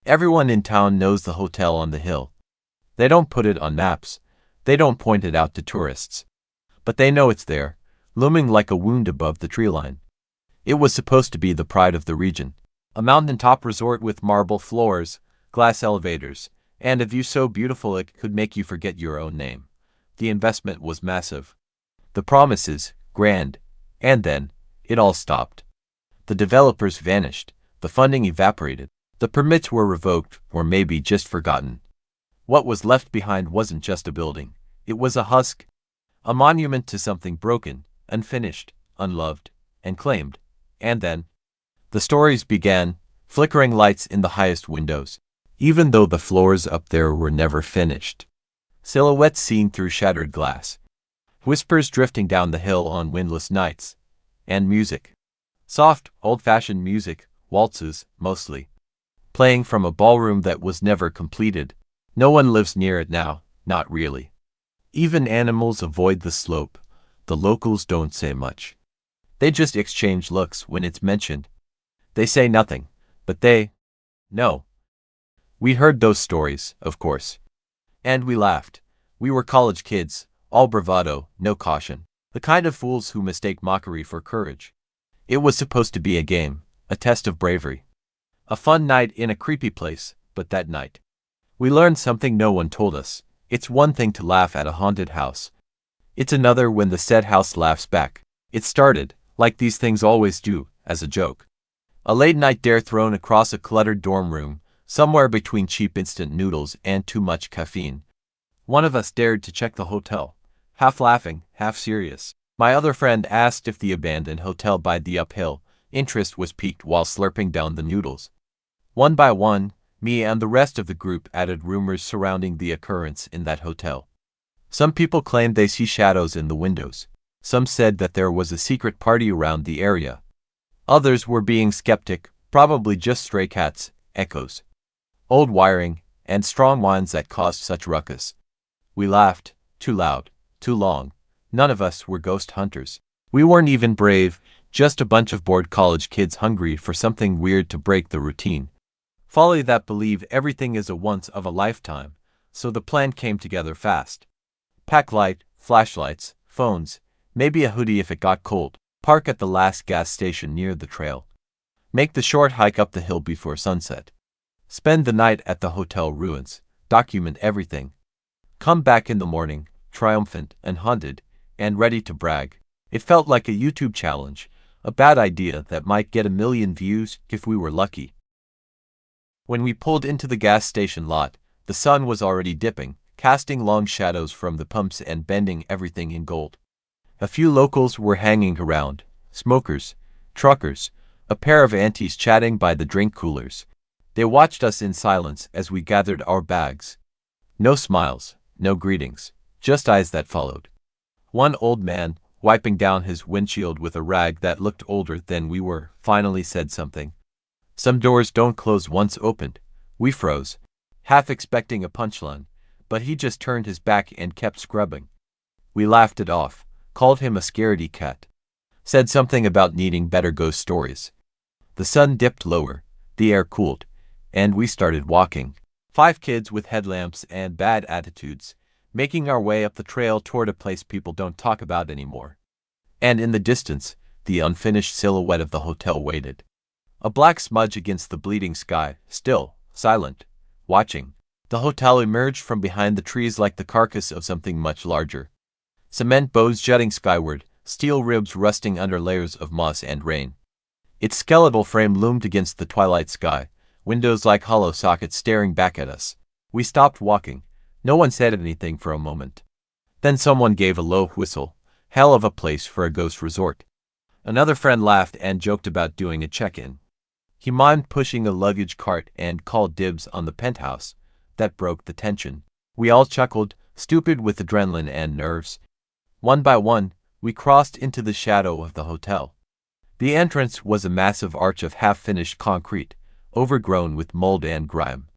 Everyone in town knows the hotel on the hill. They don't put it on maps. They don't point it out to tourists. But they know it's there, looming like a wound above the tree line. It was supposed to be the pride of the region. A mountaintop resort with marble floors, glass elevators, and a view so beautiful it could make you forget your own name. The investment was massive. The promises, grand. And then, it all stopped. The developers vanished. The funding evaporated. The permits were revoked, or maybe just forgotten. What was left behind wasn't just a building. It was a husk. A monument to something broken, unfinished, unloved, and claimed. And then, the stories began, flickering lights in the highest windows, even though the floors up there were never finished. Silhouettes seen through shattered glass. Whispers drifting down the hill on windless nights. And music. Soft, old-fashioned music, waltzes, mostly. Playing from a ballroom that was never completed. No one lives near it now, not really. Even animals avoid the slope. The locals don't say much. They just exchange looks when it's mentioned. They say nothing, but they know. We heard those stories, of course. And we laughed. We were college kids, all bravado, no caution. The kind of fools who mistake mockery for courage. It was supposed to be a game, a test of bravery. A fun night in a creepy place, but that night, we learned something no one told us. It's one thing to laugh at a haunted house. It's another when the said house laughs back. It started, like these things always do, as a joke. A late-night dare thrown across a cluttered dorm room, somewhere between cheap instant noodles and too much caffeine. One of us dared to check the hotel, half laughing, half serious. My other friend asked if the abandoned hotel by the uphill. Interest was piqued while slurping down the noodles. One by one, me and the rest of the group added rumors surrounding the occurrence in that hotel. Some people claimed they see shadows in the windows. Some said that there was a secret party around the area. Others were being skeptic, probably just stray cats, echoes, old wiring, and strong winds that caused such ruckus. We laughed, too loud, too long. None of us were ghost hunters. We weren't even brave, just a bunch of bored college kids hungry for something weird to break the routine. Folly that believe everything is a once of a lifetime, so the plan came together fast. Pack light, flashlights, phones, maybe a hoodie if it got cold. Park at the last gas station near the trail. Make the short hike up the hill before sunset. Spend the night at the hotel ruins. Document everything. Come back in the morning, triumphant and haunted, and ready to brag. It felt like a YouTube challenge, a bad idea that might get 1 million views if we were lucky. When we pulled into the gas station lot, the sun was already dipping, casting long shadows from the pumps and bending everything in gold. A few locals were hanging around, smokers, truckers, a pair of aunties chatting by the drink coolers. They watched us in silence as we gathered our bags. No smiles, no greetings, just eyes that followed. One old man, wiping down his windshield with a rag that looked older than we were, finally said something. Some doors don't close once opened. We froze, half expecting a punchline, but he just turned his back and kept scrubbing. We laughed it off, called him a scaredy cat, said something about needing better ghost stories. The sun dipped lower, the air cooled, and we started walking. 5 kids with headlamps and bad attitudes, making our way up the trail toward a place people don't talk about anymore. And in the distance, the unfinished silhouette of the hotel waited. A black smudge against the bleeding sky, still, silent, watching. The hotel emerged from behind the trees like the carcass of something much larger. Cement bows jutting skyward, steel ribs rusting under layers of moss and rain. Its skeletal frame loomed against the twilight sky, windows like hollow sockets staring back at us. We stopped walking. No one said anything for a moment. Then someone gave a low whistle. Hell of a place for a ghost resort. Another friend laughed and joked about doing a check-in. He mimed pushing a luggage cart and called dibs on the penthouse. That broke the tension. We all chuckled, stupid with adrenaline and nerves. One by one, we crossed into the shadow of the hotel. The entrance was a massive arch of half-finished concrete, overgrown with mold and grime.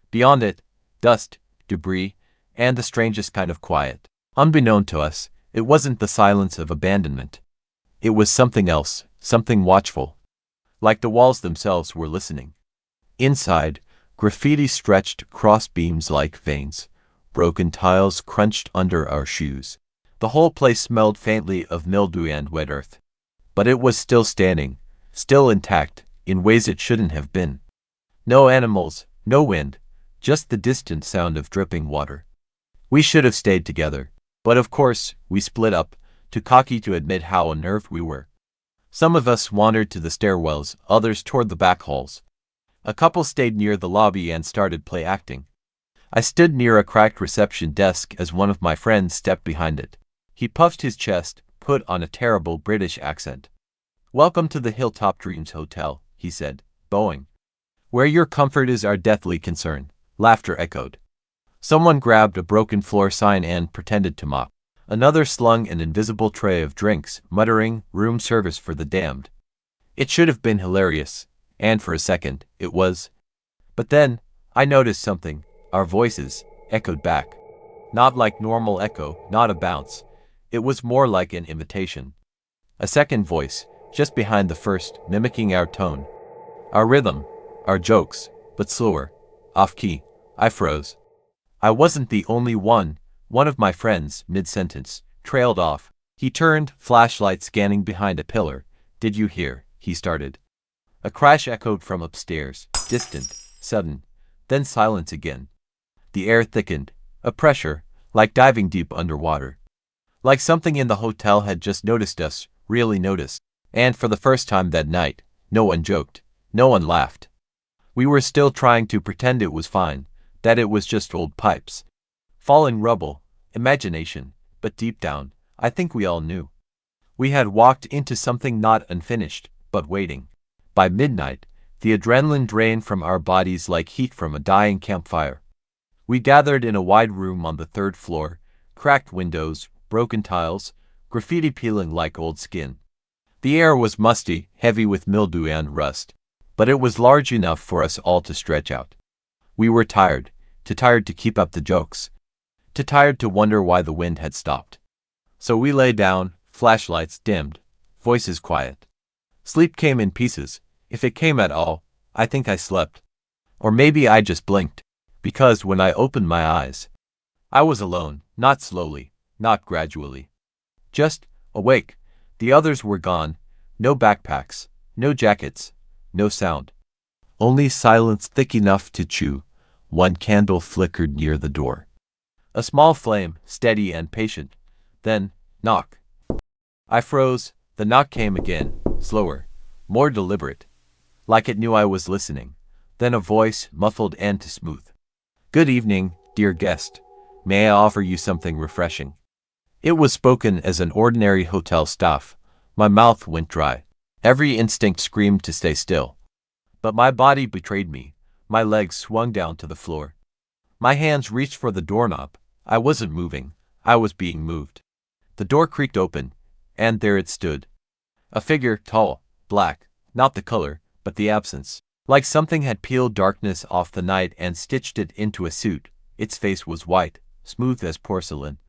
Beyond it, dust, debris, and the strangest kind of quiet. Unbeknown to us, it wasn't the silence of abandonment. It was something else, something watchful. Like the walls themselves were listening. Inside, Graffiti stretched across beams like veins. Broken tiles crunched under our shoes. The whole place smelled faintly of mildew and wet earth. But it was still standing, still intact, in ways it shouldn't have been. No animals, no wind, just the distant sound of dripping water. We should have stayed together, but of course, we split up, too cocky to admit how unnerved we were. Some of us wandered to the stairwells, others toward the back halls. A couple stayed near the lobby and started play acting. I stood near a cracked reception desk as one of my friends stepped behind it. He puffed his chest, put on a terrible British accent. "Welcome to the Hilltop Dreams Hotel," he said, bowing. "Where your comfort is our deathly concern." Laughter echoed. Someone grabbed a broken floor sign and pretended to mop. Another slung an invisible tray of drinks, muttering, "Room service for the damned." It should have been hilarious, and for a second, it was. But then, I noticed something. Our voices echoed back. Not like normal echo, not a bounce. It was more like an imitation. A second voice, just behind the first, mimicking our tone. Our rhythm, our jokes, but slower, off-key. I froze. I wasn't the only one. One of my friends, mid-sentence, trailed off. He turned, flashlight scanning behind a pillar. "Did you hear?" he started. A crash echoed from upstairs, distant, sudden, then silence again. The air thickened, a pressure, like diving deep underwater. Like something in the hotel had just noticed us, really noticed. And for the first time that night, no one joked, no one laughed. We were still trying to pretend it was fine, that it was just old pipes. Falling rubble, imagination, but deep down, I think we all knew. We had walked into something not unfinished, but waiting. By midnight, the adrenaline drained from our bodies like heat from a dying campfire. We gathered in a wide room on the third floor, cracked windows, broken tiles, graffiti peeling like old skin. The air was musty, heavy with mildew and rust, but it was large enough for us all to stretch out. We were tired, too tired to keep up the jokes, too tired to wonder why the wind had stopped. So we lay down, flashlights dimmed, voices quiet. Sleep came in pieces, if it came at all. I think I slept. Or maybe I just blinked, because when I opened my eyes, I was alone, not slowly, not gradually. Just awake. The others were gone, no backpacks, no jackets, no sound. Only silence thick enough to chew. One candle flickered near the door. A small flame, steady and patient. Then, knock. I froze. The knock came again, slower, more deliberate, like it knew I was listening. Then a voice, muffled and too smooth. "Good evening, dear guest. May I offer you something refreshing?" It was spoken as an ordinary hotel staff. My mouth went dry. Every instinct screamed to stay still. But my body betrayed me. My legs swung down to the floor. My hands reached for the doorknob. I wasn't moving. I was being moved. The door creaked open, and there it stood. A figure, tall, black, not the color, but the absence. Like something had peeled darkness off the night and stitched it into a suit. Its face was white, smooth as porcelain.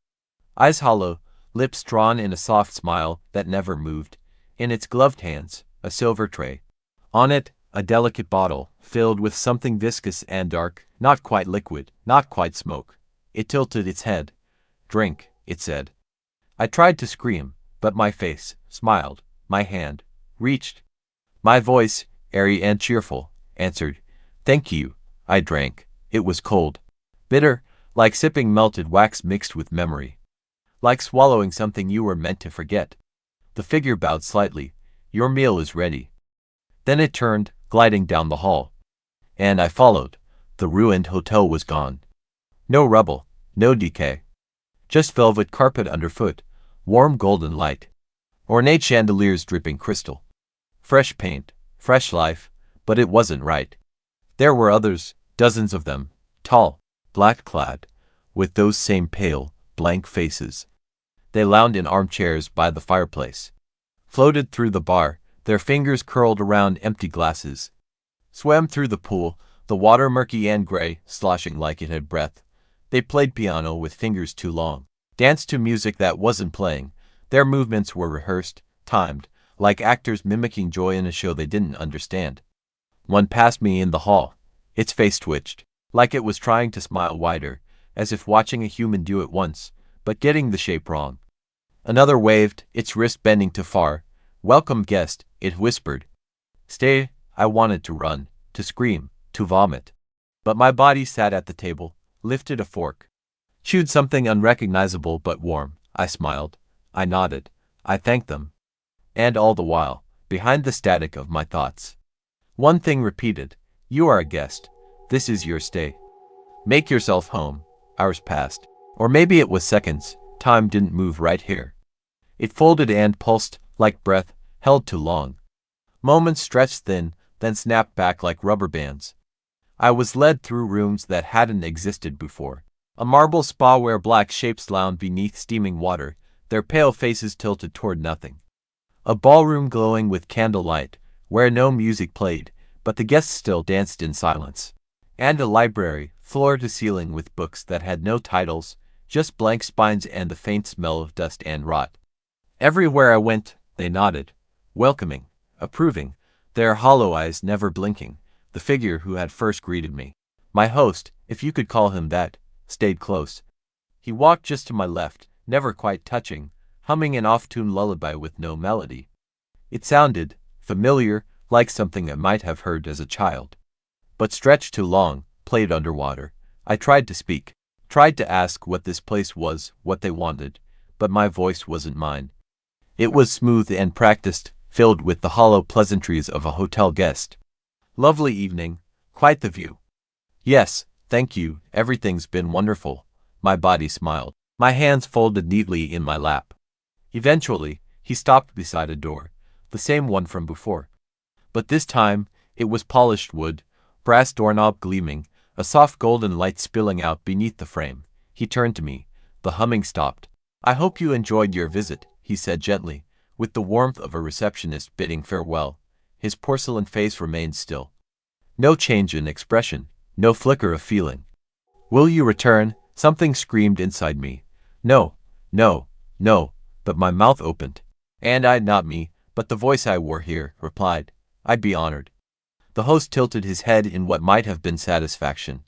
Eyes hollow, lips drawn in a soft smile that never moved. In its gloved hands, a silver tray. On it, a delicate bottle, filled with something viscous and dark, not quite liquid, not quite smoke. It tilted its head. "Drink," it said. I tried to scream, but my face smiled. My hand reached. My voice, airy and cheerful, answered, "Thank you." I drank. It was cold. Bitter, like sipping melted wax mixed with memory. Like swallowing something you were meant to forget. The figure bowed slightly. "Your meal is ready." Then it turned, gliding down the hall. And I followed. The ruined hotel was gone. No rubble, no decay. Just velvet carpet underfoot, warm golden light. Ornate chandeliers dripping crystal. Fresh paint, fresh life, but it wasn't right. There were others, dozens of them, tall, black-clad, with those same pale, blank faces. They lounged in armchairs by the fireplace. Floated through the bar, their fingers curled around empty glasses. Swam through the pool, the water murky and gray, sloshing like it had breath. They played piano with fingers too long. Danced to music that wasn't playing. Their movements were rehearsed, timed, like actors mimicking joy in a show they didn't understand. One passed me in the hall. Its face twitched, like it was trying to smile wider, as if watching a human do it once, but getting the shape wrong. Another waved, its wrist bending too far. "Welcome guest," it whispered. "Stay." I wanted to run, to scream, to vomit. But my body sat at the table, lifted a fork, chewed something unrecognizable but warm. I smiled. I nodded. I thanked them. And all the while, behind the static of my thoughts, one thing repeated: "You are a guest. This is your stay. Make yourself home." Hours passed. Or maybe it was seconds. Time didn't move right here. It folded and pulsed, like breath, held too long. Moments stretched thin, then snapped back like rubber bands. I was led through rooms that hadn't existed before. A marble spa where black shapes lounged beneath steaming water, their pale faces tilted toward nothing. A ballroom glowing with candlelight, where no music played, but the guests still danced in silence. And a library, floor to ceiling with books that had no titles, just blank spines and the faint smell of dust and rot. Everywhere I went, they nodded, welcoming, approving, their hollow eyes never blinking. The figure who had first greeted me, my host, if you could call him that, stayed close. He walked just to my left, never quite touching, humming an off-tune lullaby with no melody. It sounded familiar, like something I might have heard as a child, but stretched too long, played underwater. I tried to speak, tried to ask what this place was, what they wanted, but my voice wasn't mine. It was smooth and practiced, filled with the hollow pleasantries of a hotel guest. "Lovely evening. Quite the view." "Yes, thank you, everything's been wonderful." My body smiled, my hands folded neatly in my lap. Eventually, he stopped beside a door, the same one from before. But this time, it was polished wood, brass doorknob gleaming, a soft golden light spilling out beneath the frame. He turned to me. The humming stopped. "I hope you enjoyed your visit," he said gently, with the warmth of a receptionist bidding farewell. His porcelain face remained still. No change in expression, no flicker of feeling. "Will you return?" Something screamed inside me. No, no, no, but my mouth opened. And not me, but the voice I wore here, replied, "I'd be honored." The host tilted his head in what might have been satisfaction.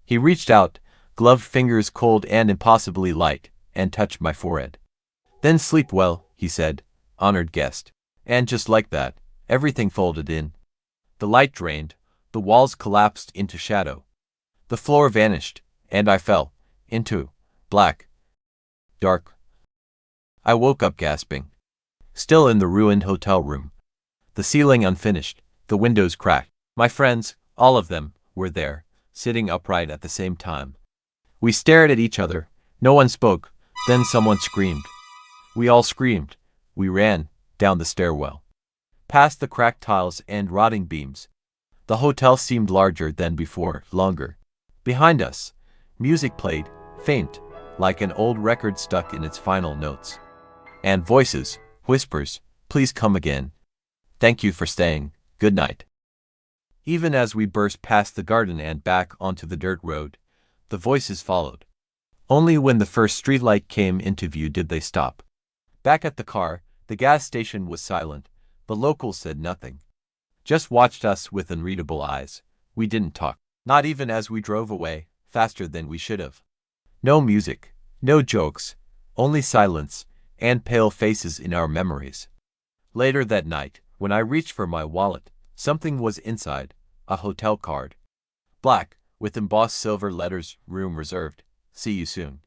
He reached out, gloved fingers cold and impossibly light, and touched my forehead. "Then sleep well," he said, "honored guest." And just like that, everything folded in. The light drained, the walls collapsed into shadow. The floor vanished, and I fell into black, dark. I woke up gasping. Still in the ruined hotel room. The ceiling unfinished, the windows cracked. My friends, all of them, were there, sitting upright at the same time. We stared at each other. No one spoke. Then someone screamed. We all screamed. We ran down the stairwell, past the cracked tiles and rotting beams. The hotel seemed larger than before, longer. Behind us, music played, faint, like an old record stuck in its final notes. And voices, whispers, "Please come again. Thank you for staying. Good night." Even as we burst past the garden and back onto the dirt road, the voices followed. Only when the first streetlight came into view did they stop. Back at the car, the gas station was silent. The locals said nothing. Just watched us with unreadable eyes. We didn't talk, not even as we drove away, faster than we should have. No music, no jokes, only silence, and pale faces in our memories. Later that night, when I reached for my wallet, something was inside, a hotel card. Black, with embossed silver letters, "Room reserved. See you soon."